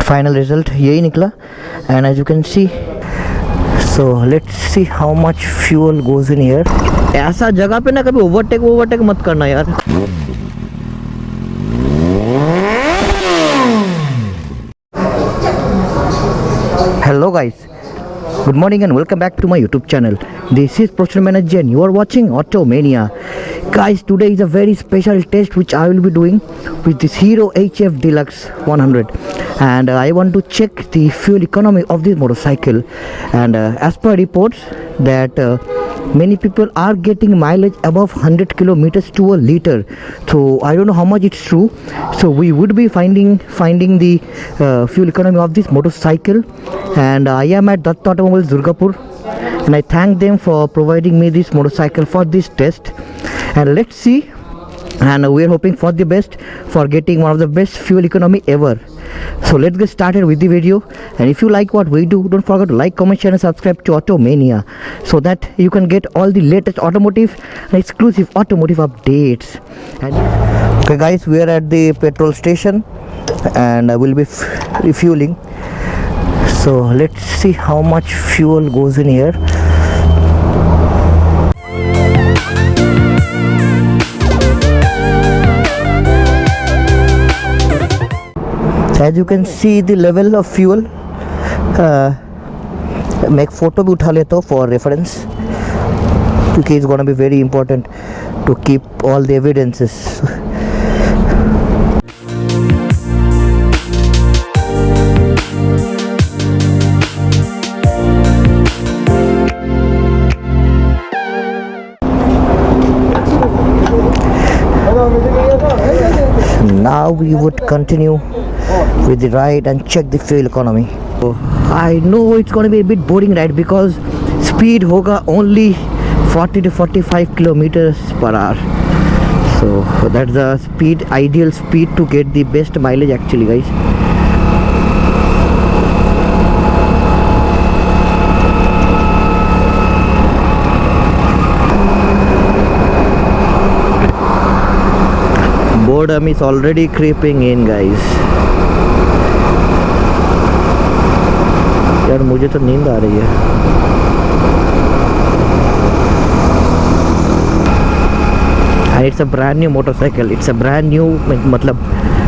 Final result यही निकला and as you can see so let's see how much fuel goes in here. ऐसा जगह पे ना कभी ओवरटेक मत करना यार। Hello guys, good morning and welcome back to my YouTube channel. This is Professional Manager and you are watching Automania. Guys, today is a very special test which I will be doing with this Hero HF Deluxe 100 and I want to check the fuel economy of this motorcycle and as per reports that many people are getting mileage above 100 kilometers to a liter. So I don't know how much it's true. So we would be finding the fuel economy of this motorcycle and I am at Dutta Automobiles Durgapur and I thank them for providing me this motorcycle for this test and let's see, and we are hoping for the best for getting one of the best fuel economy ever. So let's get started with the video, and if you like what we do, don't forget to like, comment, share and subscribe to Automania so that you can get all the latest automotive and exclusive automotive updates. And okay guys, we are at the petrol station and I will be refueling. So let's see how much fuel goes in here. As you can see the level of fuel. मैं एक photo भी उठा लेता हूँ for reference क्योंकि it's gonna be very important to keep all the evidences. Now we would continue with the ride and check the fuel economy. So I know it's going to be a bit boring ride because speed hoga only 40 to 45 kilometers per hour. So that's the speed, ideal speed to get the best mileage actually guys. Boredom is already creeping in guys. यार मुझे तो नींद आ रही है। And it's a brand new motorcycle. It's a brand new मतलब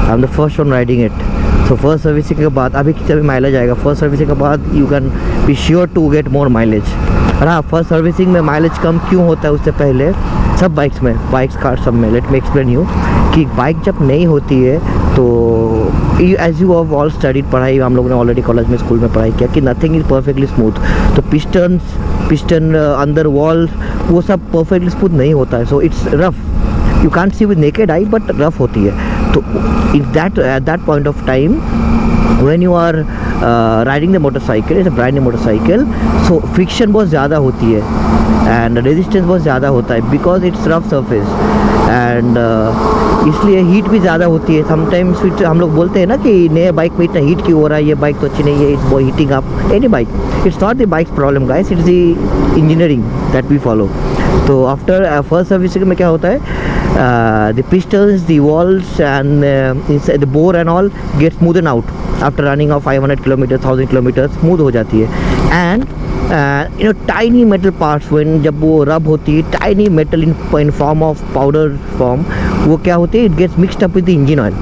I'm the first one riding it. So first servicing के बाद अभी कितना भी माइलेज आएगा, फर्स्ट सर्विसिंग के बाद you can be sure to get more mileage. और हाँ, फर्स्ट सर्विसिंग में माइलेज कम क्यों होता है उससे पहले सब बाइक्स में, बाइक्स कार सब में, लेट मी एक्सप्लेन यू कि बाइक जब नई होती है तो as you have all studied, पढ़ाई हम लोगों ने ऑलरेडी कॉलेज में स्कूल में पढ़ाई किया कि नथिंग इज़ परफेक्टली स्मूथ. तो पिस्टन अंदर वॉल वो सब परफेक्टली स्मूथ नहीं होता है. So it's rough, you can't see with naked eye but rough होती है. तो if that at that point of time when you are riding the motorcycle, it's a brand new motorcycle, so friction बहुत ज़्यादा होती है and resistance बहुत ज़्यादा होता है because it's rough surface and इसलिए हीट भी ज़्यादा होती है. समटाइम्स हम लोग बोलते हैं ना कि नए बाइक में इतना हीट क्यों हो रहा है, ये बाइक तो अच्छी नहीं है, it's heating up. Any bike, it's not the bike's problem guys, it's the engineering that we follow. तो आफ्टर फर्स्ट सर्विसिंग में क्या होता है, the pistons, the walls and inside the bore and all get smoothened out after running of 500 kilometers, 1000 kilometers, smooth हो जाती है. And you know, tiny metal parts when जब वो रब होती है, tiny metal in form of powder form, वो क्या होती है, it gets mixed up with the engine oil.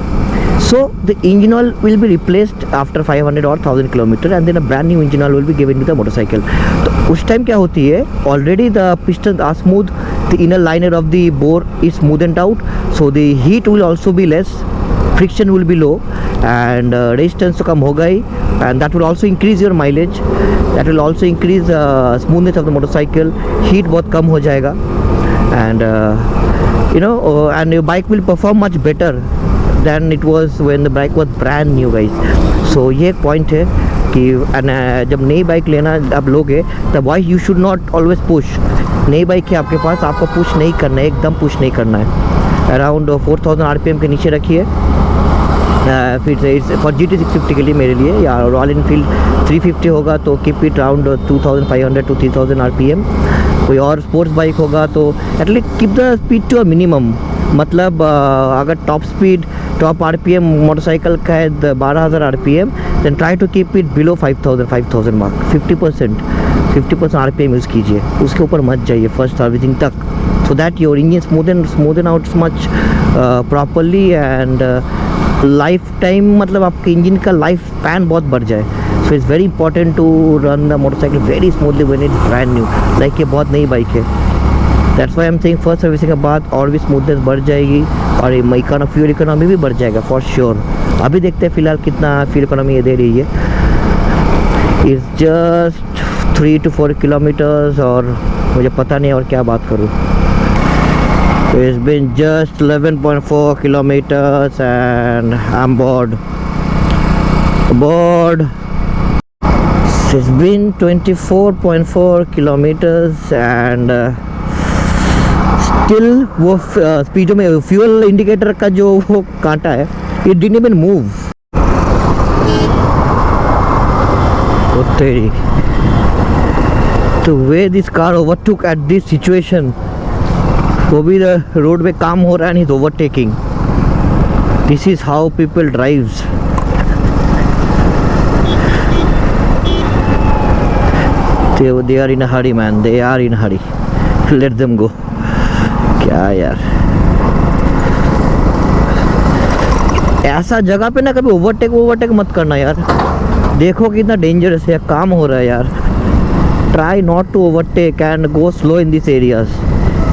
So the engine oil will be replaced after 500 or 1000 kilometers and then a brand new engine oil will be given to the motorcycle. तो उस time क्या होती है, already the pistons are smooth, the inner liner of the bore is smoothened out, so the heat will also be less, friction will be low and resistance तो कम होगा ही, and that will also increase your mileage, that will also increase smoothness of the motorcycle, heat बहुत कम हो जाएगा and you know and your bike will perform much better than it was when the bike was brand new guys. So ये एक point है कि जब नई bike लेना आप लोगे तब why you should not always push. नई बाइक है आपके पास, आपको पुश नहीं करना है, एकदम पुश नहीं करना है. अराउंड 4000 RPM के नीचे रखिए. फिर फॉर GT 650 के लिए मेरे लिए, या रॉयल इनफील्ड 350 होगा तो keep it around 2500 to 3000 RPM. कोई और स्पोर्ट्स बाइक होगा तो at least keep the speed to a minimum. मतलब अगर top speed top RPM motorcycle का है 12000 RPM then try to keep it below 5000 mark. 50% RPM use कीजिए, उसके ऊपर मत जाइए फर्स्ट सर्विसिंग तक, so that your engine smoothen out much properly and lifetime मतलब आपके इंजन का लाइफ स्पैन बहुत बढ़ जाए. So it's very important to run the motorcycle very smoothly when it's brand new. Like ये बहुत नई बाइक है, that's why I am saying first servicing के बाद और भी स्मूथनेस बढ़ जाएगी और ये फ्यूल इकोनॉमी भी बढ़ जाएगा फॉर श्योर. अभी देखते हैं फिलहाल कितना फ्यूल इकोनॉमी ये दे रही है. इट्स जस्ट 3 to 4 किलोमीटर्स और मुझे पता नहीं और क्या बात करूँ. So it's been just 11.4 kilometers and I'm bored. It's been 24.4 kilometers and still वो स्पीडो में फ्यूल इंडिकेटर का जो वो कांटा है it didn't even move. The way this car overtook at this situation, वो भी रोड पे काम हो रहा है, नहीं overtaking. This is how people drives. they are in a hurry man, they are in a hurry. Let them go. क्या यार, ऐसा जगह पे ना कभी ओवरटेक मत करना यार. देखो कितना डेंजरस है, काम हो रहा है यार. Try not to overtake and go slow in this areas,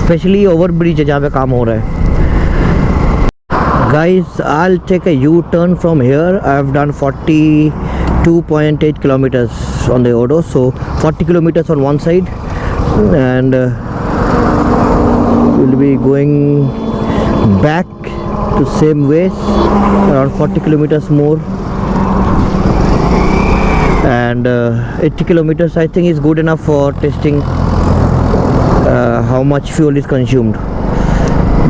specially over bridge है जहाँ पे काम हो रहा है. Guys, I'll take a U-turn from here. I've done 42.8 kilometers on the Odo, so 40 kilometers on one side, and we'll be going back to same ways, around 40 kilometers more, and 80 kilometers I think is good enough for testing how much fuel is consumed.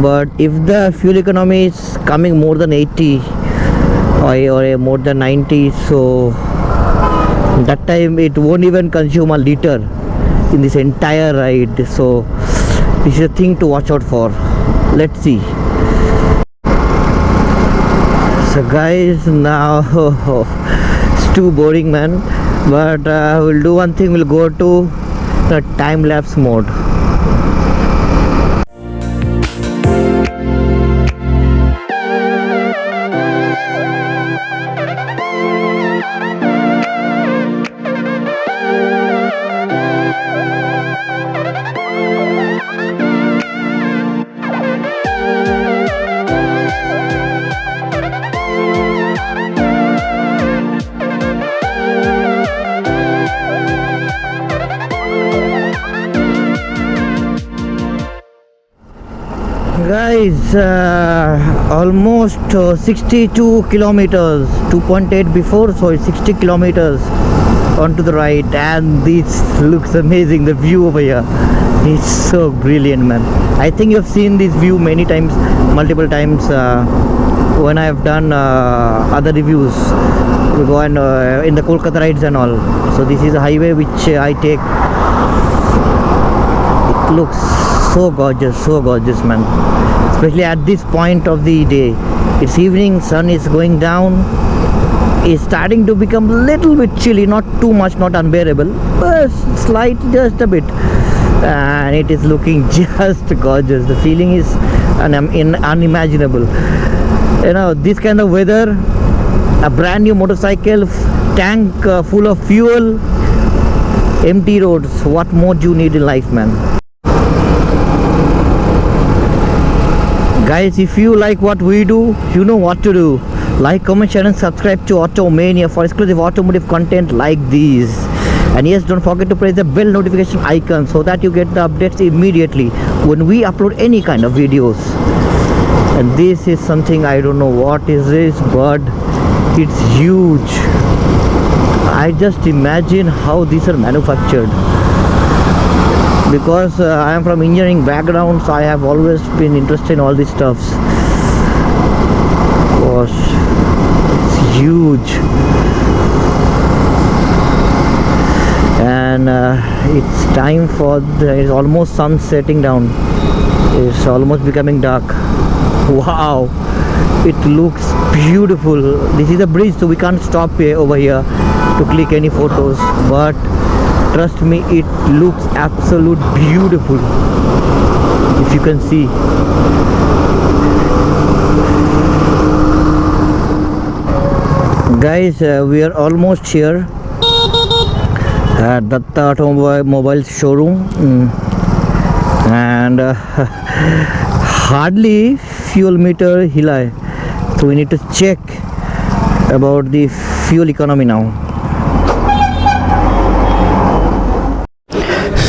But if the fuel economy is coming more than 80 or more than 90, so that time it won't even consume a liter in this entire ride. So this is a thing to watch out for. Let's see. So guys, now it's too boring man, but we'll do one thing. We'll go to the time lapse mode. Guys, almost 62 kilometers, 2.8 before, so it's 60 kilometers onto the right, and this looks amazing. The view over here is so brilliant man. I think you've seen this view many times, multiple times when I have done other reviews. We go and in the Kolkata rides and all. So this is a highway which I take. It looks so gorgeous man, especially at this point of the day. It's evening, sun is going down, it's starting to become a little bit chilly, not too much, not unbearable, but slight, just a bit, and it is looking just gorgeous. The feeling is unimaginable. You know, this kind of weather, a brand new motorcycle, tank full of fuel, empty roads, what more do you need in life man? Guys, if you like what we do, you know what to do. Like, comment, share and subscribe to Automania for exclusive automotive content like these. And yes, don't forget to press the bell notification icon so that you get the updates immediately when we upload any kind of videos. And this is something, I don't know what is this, but it's huge. I just imagine how these are manufactured. Because I am from engineering background, so I have always been interested in all these stuffs. Gosh, it's huge. And it's time for it's almost sun setting down. It's almost becoming dark. Wow, it looks beautiful. This is a bridge, so we can't stop here over here to click any photos, but trust me, it looks absolute beautiful. If you can see, guys, we are almost here at Dutta automobile showroom. And hardly fuel meter hila hai, so we need to check about the fuel economy now.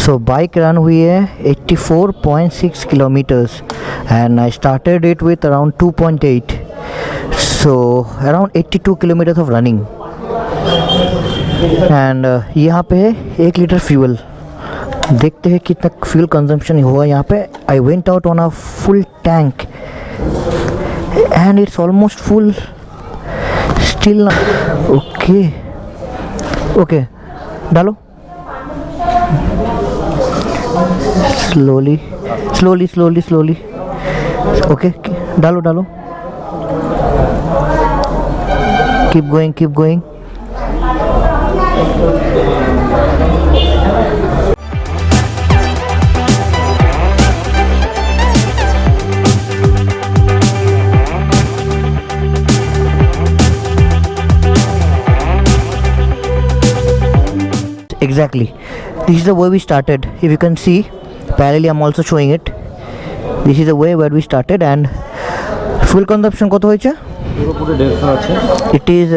So bike run हुई है 84.6 kilometers and I started it with around 2.8, so around 82 kilometers of running. And यहाँ पे है 1 litre fuel. देखते हैं कितना fuel consumption हुआ यहाँ पे. I went out on a full tank and it's almost full still. Okay okay, डालो slowly slowly slowly slowly. Okay, डालो डालो. Keep going keep going. Exactly, this is the way we started. If you can see, parallelly I'm also showing it. This is the way where we started. And fuel consumption কত হয়েছে? It is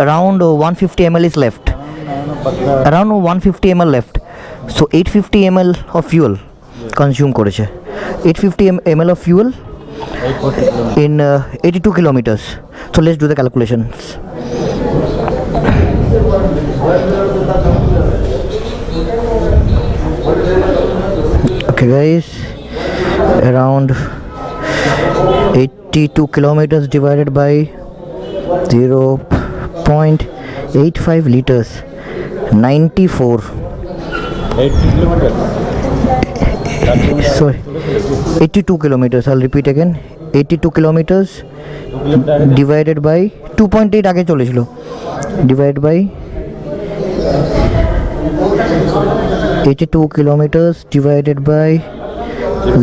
around 150 ml is left. Around 150 ml left. So 850 ml of fuel consume করেছে. 850 ml of fuel in 82 kilometers. So let's do the calculations. Okay guys, around 82 kilometers divided by 0.85 liters, 94. 80 kilometers. Sorry, 82 kilometers. I'll repeat again. 82 kilometers divided by 2.8 आगे चले चलो. Divided by 82 kilometers divided by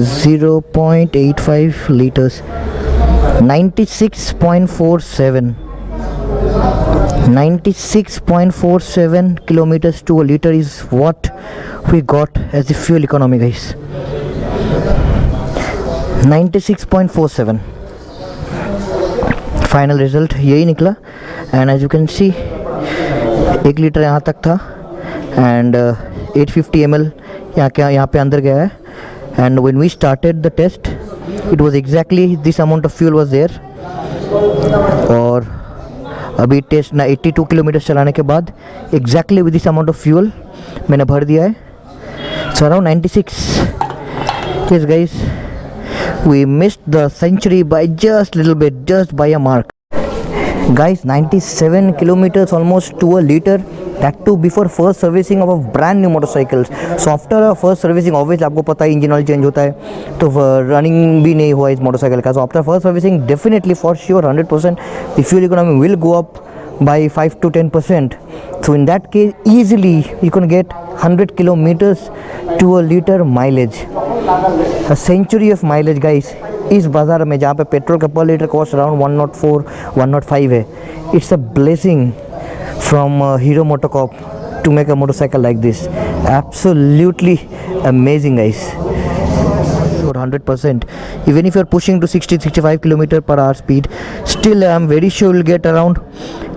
0.85 liters, 96.47. 96.47 kilometers to a liter is what we got as the fuel economy, guys. 96.47. Final result यही निकला. And as you can see 1 litre यहाँ तक था and 850 ml यहाँ पे अंदर गया है. And when we started the test it was exactly this amount of fuel was there. और अभी टेस्ट ना 82 किलोमीटर चलाने के बाद exactly with this amount of fuel मैंने भर दिया है. So around 96. Yes guys, we missed the century by just little bit, just by a mark. Guys, 97 kilometers almost to a liter, that too before first servicing of a brand new motorcycles. So after a first servicing obviously आपको पता है engine oil change होता है तो running भी नहीं हुआ इस मोटरसाइकिल का. So after first servicing definitely for sure 100% the fuel economy will go up by 5 to 10%. So in that case easily you can get 100 kilometers to a liter mileage. A century of mileage guys इस बाज़ार में जहाँ पे petrol का पर litre cost around 104 105 है. It's a blessing from Hero MotoCorp to make a motorcycle like this. Absolutely amazing guys. 100%. Even if you are pushing to 60-65 km per hour speed, still I am very sure you'll get around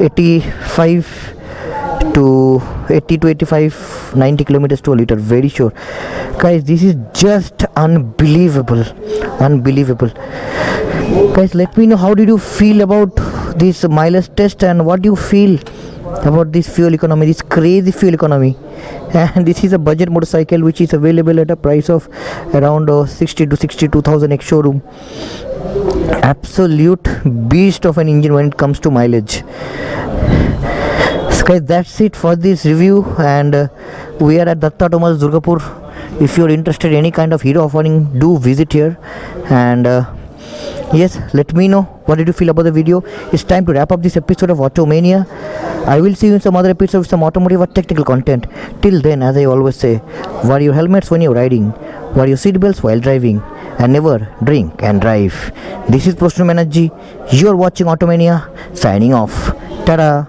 85 to 80 to 85 90 kilometers to a liter. Very sure guys, this is just unbelievable. Guys, let me know how did you feel about this mileage test and what do you feel about this fuel economy, this crazy fuel economy. And this is a budget motorcycle which is available at a price of around 60 to 62,000 ex showroom. Absolute beast of an engine when it comes to mileage. So guys, that's it for this review. And we are at Dutta Automotive Durgapur. If you're interested in any kind of hero offering, do visit here. And Yes, let me know what did you feel about the video. It's time to wrap up this episode of Automania. I will see you in some other episode with some automotive or technical content. Till then, as I always say, wear your helmets when you're riding, wear your seatbelts while driving, and never drink and drive. This is Proshnu Banerjee. You're watching Automania. Signing off. Ta-da.